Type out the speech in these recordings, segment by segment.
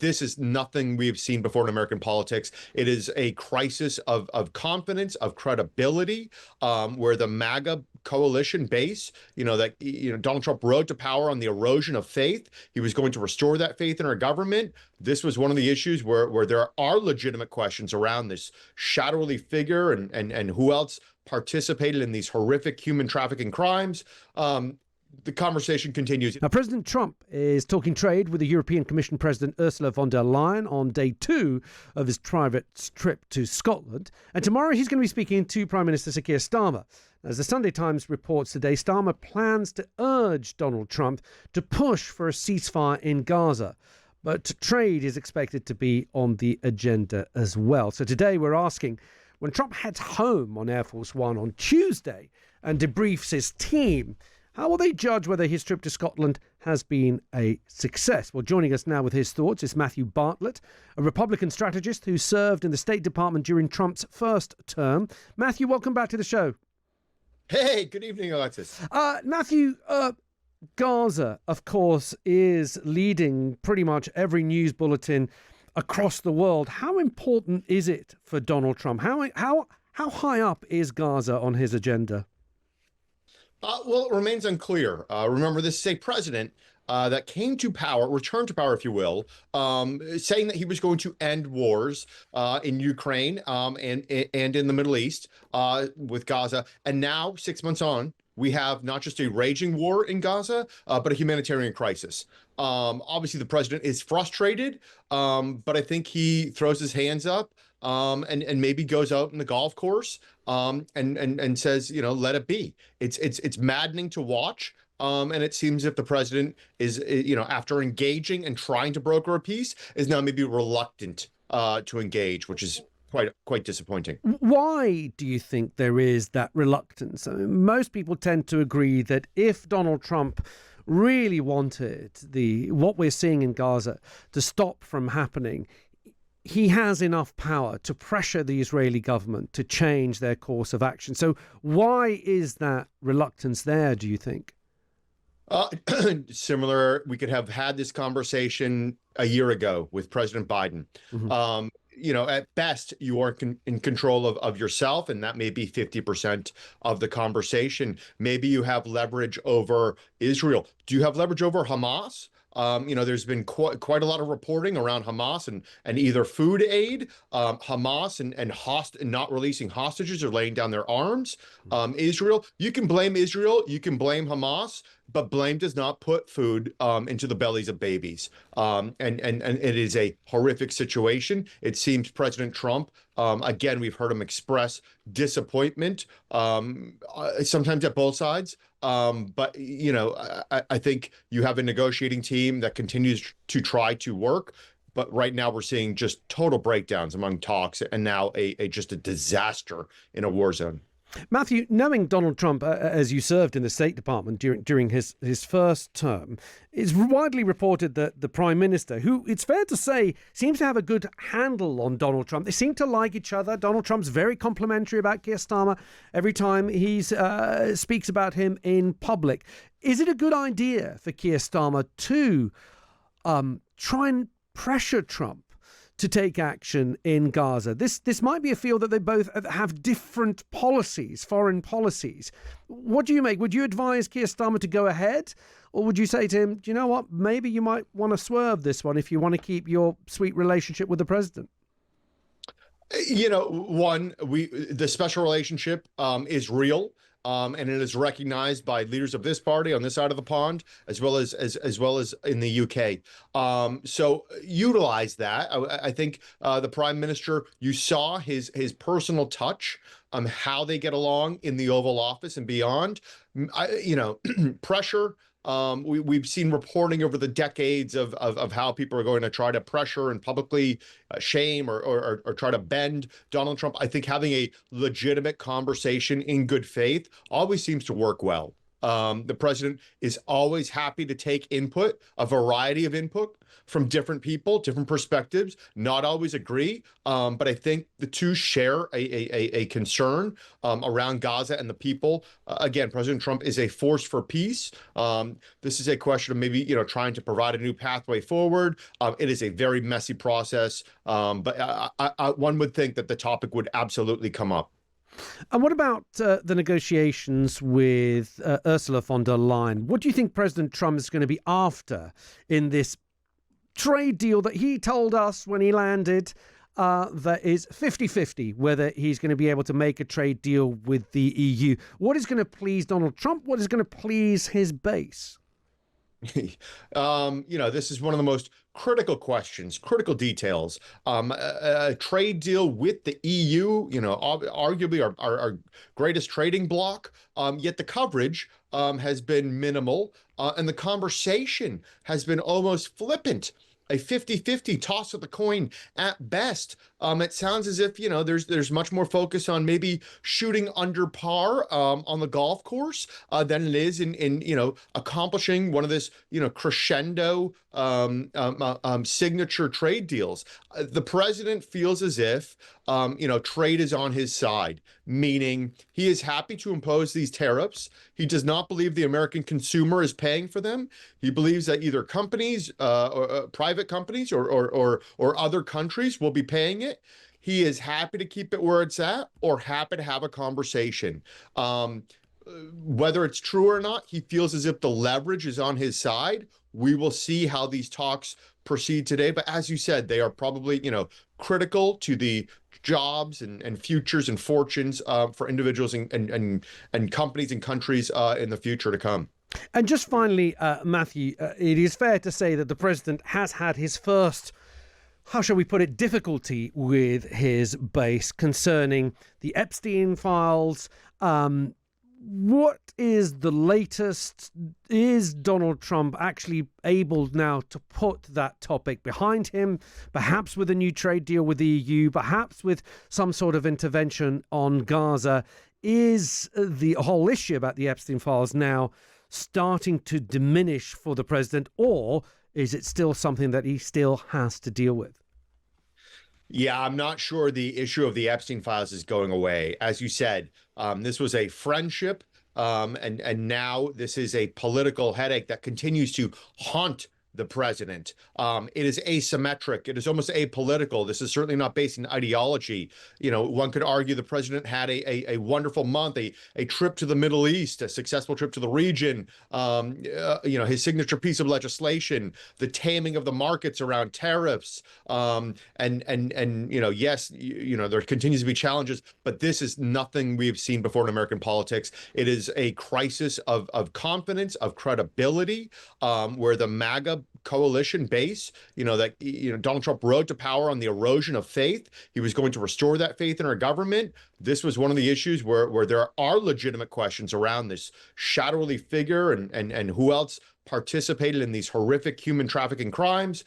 This is nothing we've seen before in American politics. It is a crisis of confidence, of credibility, where the MAGA coalition base, Donald Trump rode to power on the erosion of faith. He was going to restore that faith in our government. This was one of the issues where there are legitimate questions around this shadowy figure and who else participated in these horrific human trafficking crimes. The conversation continues. Now, President Trump is talking trade with the European Commission President Ursula von der Leyen on day 2 of his private trip to Scotland. And tomorrow he's going to be speaking to Prime Minister Sir Keir Starmer. As the Sunday Times reports today, Starmer plans to urge Donald Trump to push for a ceasefire in Gaza. But trade is expected to be on the agenda as well. So today we're asking, when Trump heads home on Air Force One on Tuesday and debriefs his team, how will they judge whether his trip to Scotland has been a success? Well, joining us now with his thoughts is Matthew Bartlett, a Republican strategist who served in the State Department during Trump's first term. Matthew, welcome back to the show. Hey, good evening, Alexis. Matthew, Gaza, of course, is leading pretty much every news bulletin across the world. How important is it for Donald Trump? How high up is Gaza on his agenda? Well, it remains unclear. Remember, this is a president that came to power, returned to power, if you will, saying that he was going to end wars in Ukraine and in the Middle East with Gaza. And now, 6 months on, we have not just a raging war in Gaza, but a humanitarian crisis. Obviously, the president is frustrated, but I think he throws his hands up and maybe goes out in the golf course and says, let it be. It's maddening to watch. And it seems if the president is, after engaging and trying to broker a peace, is now maybe reluctant to engage, which is quite disappointing. Why do you think there is that reluctance? I mean, most people tend to agree that if Donald Trump really wanted what we're seeing in Gaza to stop from happening, he has enough power to pressure the Israeli government to change their course of action. So why is that reluctance there, do you think? Similar, we could have had this conversation a year ago with President Biden. Mm-hmm. At best, you are in control of yourself, and that may be 50% of the conversation. Maybe you have leverage over Israel. Do you have leverage over Hamas? There's been quite a lot of reporting around Hamas and either food aid, Hamas and not releasing hostages or laying down their arms. Israel, you can blame Israel, you can blame Hamas, but blame does not put food into the bellies of babies. And it is a horrific situation. It seems President Trump, again, we've heard him express disappointment, sometimes at both sides. But, I think you have a negotiating team that continues to try to work. But right now we're seeing just total breakdowns among talks and now just a disaster in a war zone. Matthew, knowing Donald Trump, as you served in the State Department during his first term, it's widely reported that the Prime Minister, who it's fair to say seems to have a good handle on Donald Trump, they seem to like each other. Donald Trump's very complimentary about Keir Starmer every time he speaks about him in public. Is it a good idea for Keir Starmer to try and pressure Trump to take action in Gaza? This might be a field that they both have different policies, foreign policies. What do you make? Would you advise Keir Starmer to go ahead? Or would you say to him, do you know what, maybe you might want to swerve this one if you want to keep your sweet relationship with the president? The special relationship is real. And it is recognized by leaders of this party on this side of the pond, as well as in the UK. So utilize that. I think the Prime Minister, you saw his personal touch, how they get along in the Oval Office and beyond. Pressure. We've seen reporting over the decades of how people are going to try to pressure and publicly shame or try to bend Donald Trump. I think having a legitimate conversation in good faith always seems to work well. The president is always happy to take input, a variety of input from different people, different perspectives, not always agree. But I think the two share a concern around Gaza and the people. Again, President Trump is a force for peace. This is a question of maybe, trying to provide a new pathway forward. It is a very messy process, but one would think that the topic would absolutely come up. And what about the negotiations with Ursula von der Leyen? What do you think President Trump is going to be after in this trade deal that he told us when he landed that is 50-50 whether he's going to be able to make a trade deal with the EU? What is going to please Donald Trump? What is going to please his base? This is one of the most critical questions, critical details. A trade deal with the EU, arguably our greatest trading bloc, yet the coverage has been minimal, and the conversation has been almost flippant. A 50-50 toss of the coin at best. It sounds as if, there's much more focus on maybe shooting under par on the golf course than it is in accomplishing one of this, crescendo signature trade deals. The president feels as if, trade is on his side, meaning he is happy to impose these tariffs. He does not believe the American consumer is paying for them. He believes that either companies, or private companies or other countries will be paying it. He is happy to keep it where it's at or happy to have a conversation. Whether it's true or not, he feels as if the leverage is on his side. We will see how these talks proceed today. But as you said, they are probably, critical to the jobs and futures and fortunes for individuals and companies and countries in the future to come. And just finally, Matthew, it is fair to say that the president has had his first, how shall we put it, difficulty with his base concerning the Epstein files. What is the latest? Is Donald Trump actually able now to put that topic behind him, perhaps with a new trade deal with the EU, perhaps with some sort of intervention on Gaza? Is the whole issue about the Epstein files now starting to diminish for the president, or is it still something that he still has to deal with? Yeah, I'm not sure the issue of the Epstein files is going away. As you said, this was a friendship, and now this is a political headache that continues to haunt the president. It is asymmetric. It is almost apolitical. This is certainly not based in ideology. One could argue the president had a wonderful month, a trip to the Middle East, a successful trip to the region, his signature piece of legislation, the taming of the markets around tariffs. Yes, there continues to be challenges, but this is nothing we've seen before in American politics. It is a crisis of confidence, of credibility, where the MAGA coalition base, Donald Trump rode to power on the erosion of faith. He was going to restore that faith in our government. This was one of the issues where there are legitimate questions around this shadowy figure and who else participated in these horrific human trafficking crimes.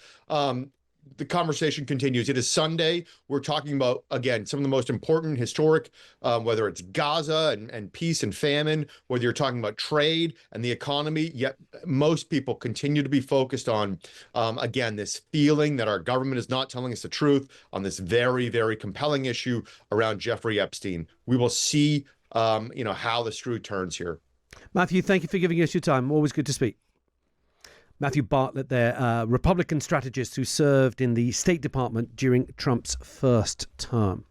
The conversation continues. It is Sunday. We're talking about, again, some of the most important historic, whether it's Gaza and peace and famine, whether you're talking about trade and the economy, yet most people continue to be focused on, again, this feeling that our government is not telling us the truth on this very, very compelling issue around Jeffrey Epstein. We will see, how the screw turns here. Matthew, thank you for giving us your time. Always good to speak. Matthew Bartlett there, Republican strategist who served in the State Department during Trump's first term.